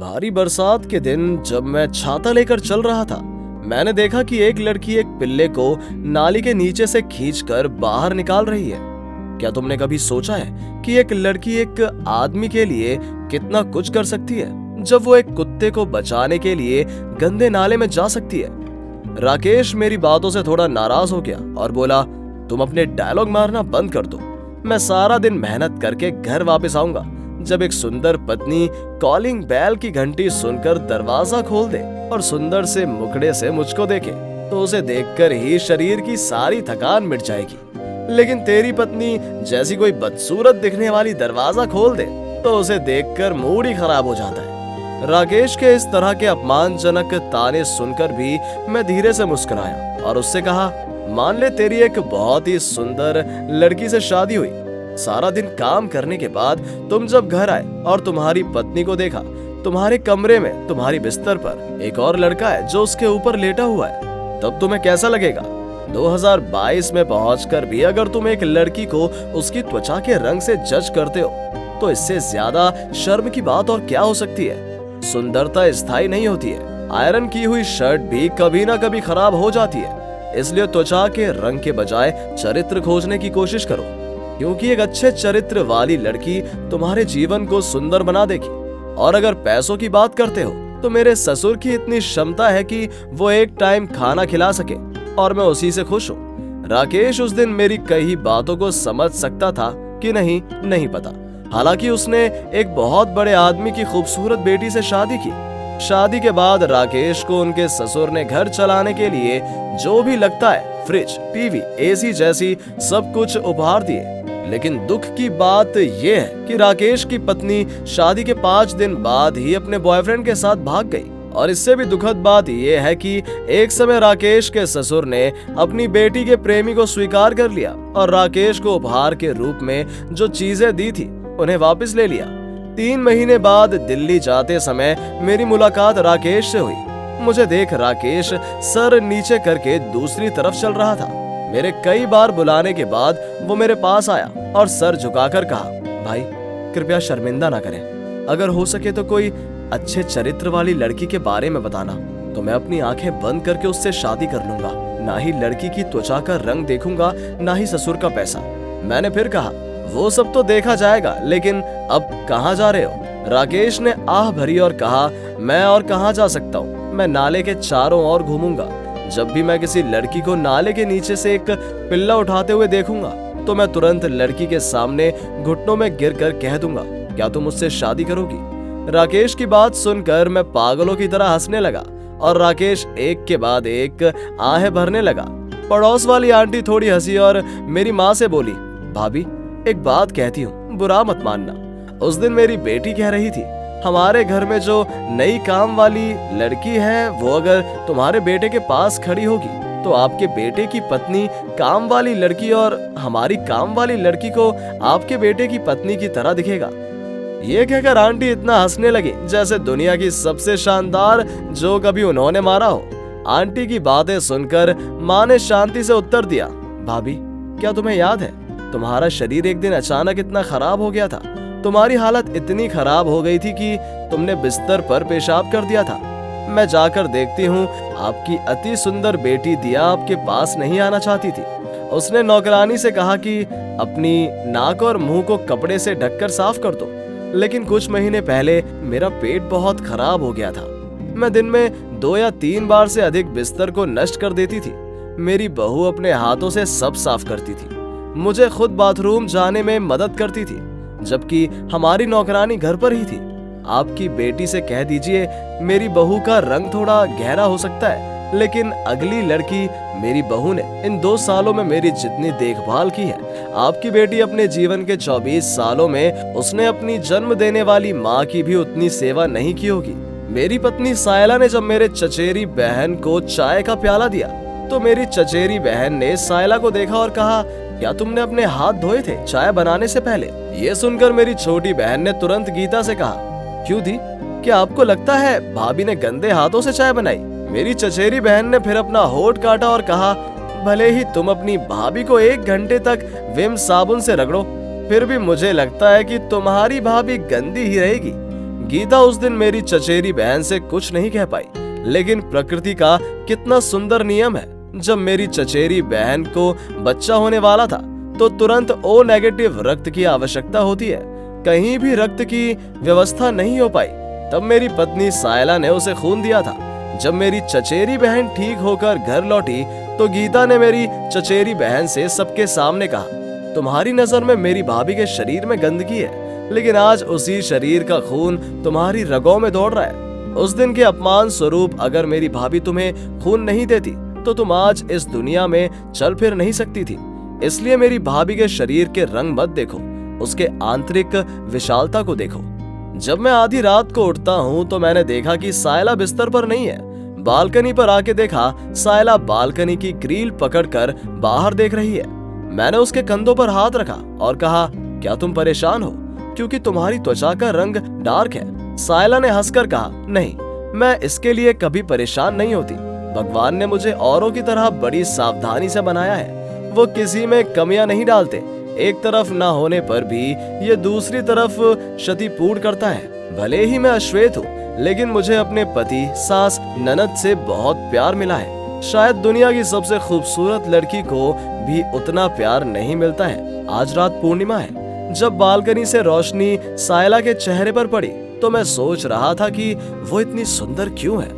भारी बरसात के दिन जब मैं छाता लेकर चल रहा था, मैंने देखा कि एक लड़की एक पिल्ले को नाली के नीचे से खींचकर बाहर निकाल रही है। क्या तुमने कभी सोचा है कि एक लड़की एक आदमी के लिए कितना कुछ कर सकती है, जब वो एक कुत्ते को बचाने के लिए गंदे नाले में जा सकती है? राकेश मेरी बातों से थोड़ा नाराज हो गया और बोला, तुम अपने डायलॉग मारना बंद कर दो। मैं सारा दिन मेहनत करके घर वापस आऊंगा। जब एक सुंदर पत्नी कॉलिंग बेल की घंटी सुनकर दरवाजा खोल दे और सुंदर से मुखड़े से मुझको देखे, तो उसे देखकर ही शरीर की सारी थकान मिट जाएगी। लेकिन तेरी पत्नी जैसी कोई बदसूरत दिखने वाली दरवाजा खोल दे तो उसे देखकर मूड ही खराब हो जाता है। राकेश के इस तरह के अपमानजनक ताने सुनकर भी मैं धीरे से मुस्कुराया और उससे कहा, मान ले तेरी एक बहुत ही सुंदर लड़की से शादी हुई। सारा दिन काम करने के बाद तुम जब घर आए और तुम्हारी पत्नी को देखा, तुम्हारे कमरे में तुम्हारी बिस्तर पर एक और लड़का है जो उसके ऊपर लेटा हुआ है, तब तुम्हें कैसा लगेगा? 2022 में पहुंचकर भी अगर तुम एक लड़की को उसकी त्वचा के रंग से जज करते हो, तो इससे ज्यादा शर्म की बात और क्या हो सकती है? सुंदरता स्थायी नहीं होती है। आयरन की हुई शर्ट भी कभी ना कभी खराब हो जाती है। इसलिए त्वचा के रंग के बजाय चरित्र खोजने की कोशिश करो, क्योंकि एक अच्छे चरित्र वाली लड़की तुम्हारे जीवन को सुंदर बना देगी। और अगर पैसों की बात करते हो, तो मेरे ससुर की इतनी क्षमता है कि वो एक टाइम खाना खिला सके और मैं उसी से खुश हूँ। राकेश उस दिन मेरी कई बातों को समझ सकता था कि नहीं पता। हालांकि उसने एक बहुत बड़े आदमी की खूबसूरत बेटी से शादी की। शादी के बाद राकेश को उनके ससुर ने घर चलाने के लिए जो भी लगता है, फ्रिज, टीवी, एसी जैसी सब कुछ उपहार दिए। लेकिन दुख की बात यह है कि राकेश की पत्नी शादी के 5 दिन बाद ही अपने बॉयफ्रेंड के साथ भाग गई। और इससे भी दुखद बात यह है कि एक समय राकेश के ससुर ने अपनी बेटी के प्रेमी को स्वीकार कर लिया और राकेश को उपहार के रूप में जो चीजें दी थी उन्हें वापस ले लिया। 3 महीने बाद दिल्ली जाते समय मेरी मुलाकात राकेश से हुई। मुझे देख राकेश सर नीचे करके दूसरी तरफ चल रहा था। मेरे कई बार बुलाने के बाद वो मेरे पास आया और सर झुकाकर कहा, भाई कृपया शर्मिंदा ना करें। अगर हो सके तो कोई अच्छे चरित्र वाली लड़की के बारे में बताना, तो मैं अपनी आंखें बंद करके उससे शादी कर लूंगा। ना ही लड़की की त्वचा का रंग देखूंगा, ना ही ससुर का पैसा। मैंने फिर कहा, वो सब तो देखा जाएगा, लेकिन अब कहाँ जा रहे हो? राकेश ने आह भरी और कहा, मैं और कहाँ जा सकता हूँ? मैं नाले के चारों ओर घूमूंगा। जब भी मैं किसी लड़की को नाले के नीचे से एक पिल्ला उठाते हुए देखूंगा, तो मैं तुरंत लड़की के सामने घुटनों में गिरकर कह दूंगा, क्या तुम मुझसे शादी करोगी? राकेश की बात सुनकर मैं पागलों की तरह हंसने लगा और राकेश एक के बाद एक आहें भरने लगा। पड़ोस वाली आंटी थोड़ी हंसी और मेरी माँ से बोली, भाभी एक बात कहती हूँ, बुरा मत मानना। उस दिन मेरी बेटी कह रही थी, हमारे घर में जो नई काम वाली लड़की है वो अगर तुम्हारे बेटे के पास खड़ी होगी, तो आपके बेटे की पत्नी काम वाली लड़की और हमारी काम वाली लड़की को आपके बेटे की पत्नी की तरह दिखेगा। ये कहकर आंटी इतना हंसने लगी जैसे दुनिया की सबसे शानदार जो कभी उन्होंने मारा हो। आंटी की बातें सुनकर माँ ने शांति से उत्तर दिया, भाभी क्या तुम्हें याद है, तुम्हारा शरीर एक दिन अचानक इतना खराब हो गया था। तुम्हारी हालत इतनी खराब हो गई थी कि तुमने बिस्तर पर पेशाब कर दिया था। मैं जाकर देखती हूँ आपकी अति सुंदर बेटी दिया आपके पास नहीं आना चाहती थी। उसने नौकरानी से कहा कि अपनी नाक और मुंह को कपड़े से ढककर साफ कर दो। लेकिन कुछ महीने पहले मेरा पेट बहुत खराब हो गया था। मैं दिन में 2 या 3 बार से अधिक बिस्तर को नष्ट कर देती थी। मेरी बहू अपने हाथों से सब साफ करती थी, मुझे खुद बाथरूम जाने में मदद करती थी, जबकि हमारी नौकरानी घर पर ही थी। आपकी बेटी से कह दीजिए, मेरी बहू का रंग थोड़ा गहरा हो सकता है, लेकिन अगली लड़की मेरी बहू ने इन 2 सालों में मेरी जितनी देखभाल की है, आपकी बेटी अपने जीवन के 24 सालों में उसने अपनी जन्म देने वाली माँ की भी उतनी सेवा नहीं की होगी। मेरी पत्नी सायला ने जब मेरे चचेरी बहन को चाय का प्याला दिया, तो मेरी चचेरी बहन ने सायला को देखा और कहा, क्या तुमने अपने हाथ धोए थे चाय बनाने से पहले? ये सुनकर मेरी छोटी बहन ने तुरंत गीता से कहा, क्यों दी, क्या आपको लगता है भाभी ने गंदे हाथों से चाय बनाई? मेरी चचेरी बहन ने फिर अपना होठ काटा और कहा, भले ही तुम अपनी भाभी को 1 घंटे तक विम साबुन से रगड़ो, फिर भी मुझे लगता है कि तुम्हारी भाभी गंदी ही रहेगी। गीता उस दिन मेरी चचेरी बहन से कुछ नहीं कह पाई, लेकिन प्रकृति का कितना सुंदर नियम है, जब मेरी चचेरी बहन को बच्चा होने वाला था तो तुरंत ओ नेगेटिव रक्त की आवश्यकता होती है। कहीं भी रक्त की व्यवस्था नहीं हो पाई, तब मेरी पत्नी सायला ने उसे खून दिया था। जब मेरी चचेरी बहन ठीक होकर घर लौटी तो गीता ने मेरी चचेरी बहन से सबके सामने कहा, तुम्हारी नजर में मेरी भाभी के शरीर में गंदगी है, लेकिन आज उसी शरीर का खून तुम्हारी रगों में दौड़ रहा है। उस दिन के अपमान स्वरूप अगर मेरी भाभी तुम्हें खून नहीं देती तो तुम आज इस दुनिया में चल फिर नहीं सकती थी। इसलिए मेरी भाभी के शरीर के रंग मत देखो, उसके आंतरिक विशालता को देखो। जब मैं आधी रात को उठता हूँ तो मैंने देखा कि सायला बिस्तर पर नहीं है। बालकनी पर आके देखा, सायला बालकनी की ग्रिल पकड़कर बाहर देख रही है। मैंने उसके कंधों पर हाथ रखा और कहा, क्या तुम परेशान हो क्योंकि तुम्हारी त्वचा का रंग डार्क है? सायला ने हंसकर कहा, नहीं, मैं इसके लिए कभी परेशान नहीं होती। भगवान ने मुझे औरों की तरह बड़ी सावधानी से बनाया है। वो किसी में कमियां नहीं डालते। एक तरफ ना होने पर भी ये दूसरी तरफ क्षतिपूर्ण करता है। भले ही मैं अश्वेत हूँ, लेकिन मुझे अपने पति, सास, ननद से बहुत प्यार मिला है। शायद दुनिया की सबसे खूबसूरत लड़की को भी उतना प्यार नहीं मिलता है। आज रात पूर्णिमा है। जब बालकनी से रोशनी सायला के चेहरे पर पड़ी तो मैं सोच रहा था कि वो इतनी सुंदर क्यों है।